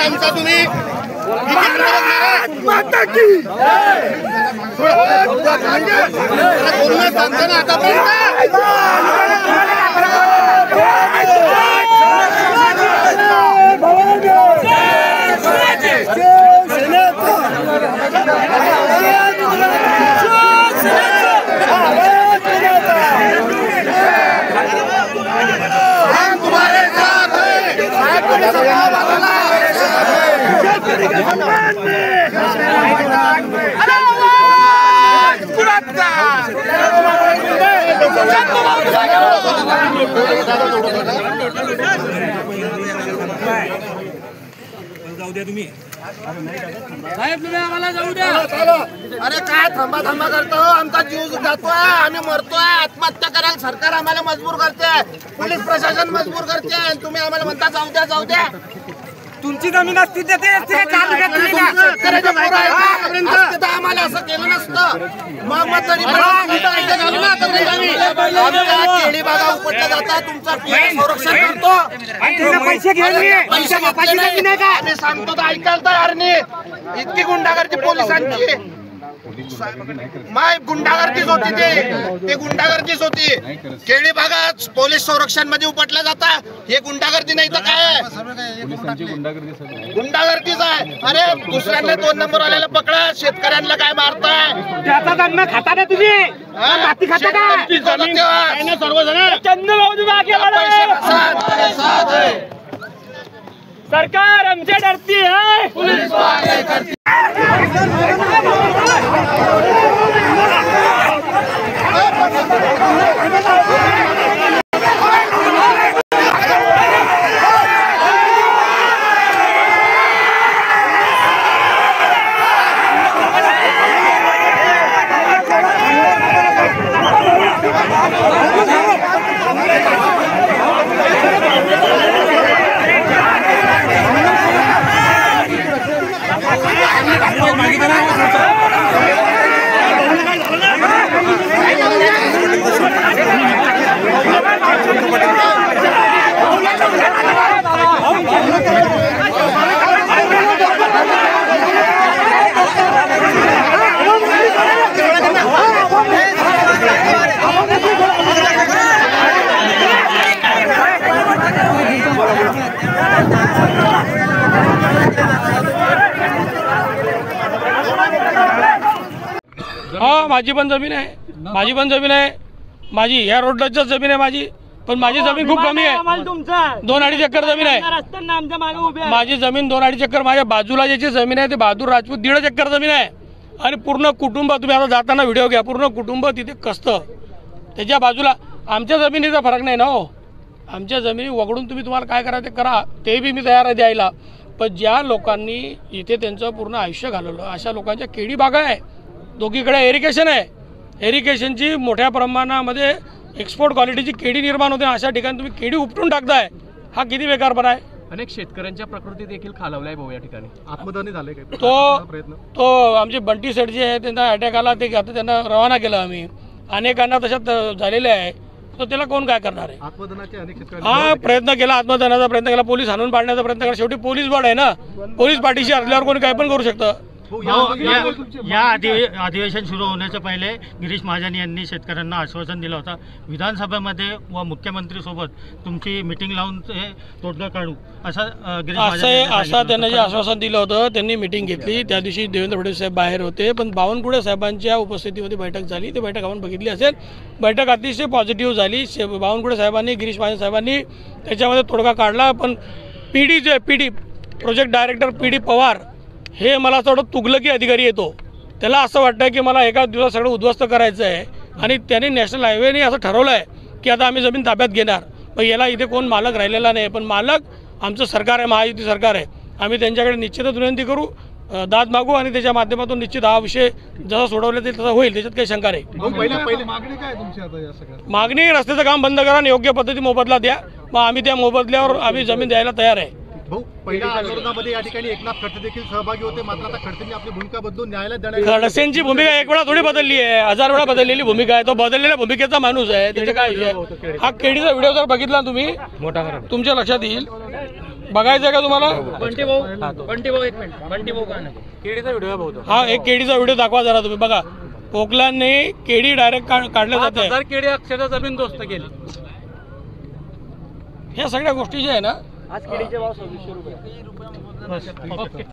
आमचा तुम्ही जाऊ द्या तुम्ही साहेब, तुम्ही आम्हाला जाऊ द्या। अरे काय थांबा थांबा करतो, आमचा जीव जातोय, आम्ही मरतोय, आत्महत्या करायला सरकार आम्हाला मजबूर करते, पोलीस प्रशासन मजबूर करते, तुम्ही आम्हाला म्हणता जाऊ द्या जाऊ द्या। तुमची जमीन असती ते आम्हाला असं केलं नसतं, मग तरी केळी बागा उपटल्या जातात, तुमचं संरक्षण करतो, पैसे घेऊन आम्ही सांगतो तर ऐकायला तयार नाही। इतकी गुंडागर्दी पोलिसांची, माय गुंडागर्दीच होती, ते गुंडागर्दीच होती। केळी भागात पोलीस संरक्षण मध्ये उपटल्या जातात, हे गुंडागर्दी नाही तर काय गुंडागर्दीच आहे। अरे दुसऱ्यांना 2 नंबर आलेला पकडा, शेतकऱ्यांना काय मारताय, त्याचा जन्म खाता ना तुम्ही, माती खाता का सर्वजण सरकार हमसे डरती है, पुलिस वाले करती हाँ, माझी पण जमीन आहे, माझी या रोडलाच जमीन आहे माझी, पण माझी जमीन खूप कमी आहे, 2-2.5 एकर जमीन आहे माझी जमीन, 2-2.5 एकर। माझ्या बाजूला ज्याची जमीन आहे ते बहादूर राजपूत 1.5 एकर जमीन आहे, आणि पूर्ण कुटुंब, तुम्ही आता जाताना व्हिडिओ घ्या, पूर्ण कुटुंब तिथे कसतं, त्याच्या बाजूला आमच्या जमिनीचा फरक नाही ना हो, आमच्या जमिनी वगळून तुम्ही तुम्हाला काय करायचं करा, ते बी मी तयार आहे द्यायला, पण ज्या लोकांनी इथे त्यांचं पूर्ण आयुष्य घालवलं अशा लोकांच्या केळी बागा आहे, दोघीकडे एरिगेशन आहे, एरिगेशनची मोठ्या प्रमाणामध्ये एक्सपोर्ट क्वालिटीची केळी निर्माण होते, अशा ठिकाणी तुम्ही केळी उपटून टाकताय, हा किती बेकारपणा आहे। अनेक शेतकऱ्यांच्या प्रकृती देखील खालावलाय भाऊ या ठिकाणी, आत्मदहन झाले काय तो आमचे बंटी सेठ जे आहे त्यांना अटॅक आला, ते आता त्यांना रवाना केलं आम्ही, अनेकांना तशात झालेले आहे, तर त्याला कोण काय करणार आहे। आत्मदहनाचे अनेक शेतकरी हा प्रयत्न केला, आत्मदहनाचा प्रयत्न केला, पोलीस हाणून पाडण्याचा प्रयत्न केला, शेवटी पोलीस बळ आहे ना, पोलीस पाठीशी असल्यावर कोणी काय पण करू शकतं। या अधिवेशन सुरू होण्याच्या पहिले गिरीश महाजन यांनी शेतकऱ्यांना आश्वासन दिलं होतं, विधानसभेमध्ये व मुख्यमंत्रीसोबत तुमची मीटिंग लावून तोडगा काढू असं त्यांना जे आश्वासन दिलं होतं, त्यांनी मीटिंग घेतली, त्या दिवशी देवेंद्र फडणवीस साहेब बाहेर होते, पण बावनकुळे साहेबांच्या उपस्थितीमध्ये बैठक झाली, ती बैठक आपण बघितली असेल, बैठक अतिशय पॉझिटिव्ह झाली, बावनकुळे साहेबांनी, गिरीश महाजन साहेबांनी त्याच्यामध्ये तोडगा काढला, पण PD project director PD Pawar हे मला असं वाटतं तुगलकी अधिकारी येतो, त्याला असं वाटतं की मला एका दिवसात सगळं उद्ध्वस्त करायचं आहे, आणि त्यांनी नॅशनल हायवेने असं ठरवलं आहे की आता आम्ही जमीन ताब्यात घेणार, पण याला इथे कोण मालक राहिलेला नाही, पण मालक आमचं सरकार आहे, महायुती सरकार आहे, आम्ही त्यांच्याकडे निश्चितच विनंती करू, दाद मागू, आणि त्याच्या माध्यमातून निश्चित हा विषय जसा सोडवला ते तसा होईल, त्याच्यात काही शंका नाही। मागणी रस्त्याचं काम बंद करा आणि योग्य पद्धती मोबदला द्या, मग आम्ही त्या मोबदल्यावर आम्ही जमीन द्यायला तयार आहे। भाऊ पहिल्या आंदोलनामध्ये या ठिकाणी एकनाथ खडसे देखील सहभागी होते, मात्र आता खडसेंनी आपली भूमिका बदलून न्यायालयात देण्यात खडसेंची भूमिका एक वेळा थोडी बदलली आहे, 1000 वेळा बदललेली भूमिका आहे. तो बदललेल्या भूमिकेचा माणूस आहे, त्याचे काय विषय. हा केडीचा व्हिडिओ जर बघितला तुम्ही तुमच्या लक्षात येईल. बघायचं का तुम्हाला? हा एक केडीचा व्हिडिओ दाखवा जरा तुम्ही. बघा पोकलांनी केडी डायरेक्ट काढल्या जाते. केडी अक्षरशः जमीन दोस्त केली. ह्या सगळ्या गोष्टी ज्या आहे ना, आज केडीचे भाव 2600 रुपये.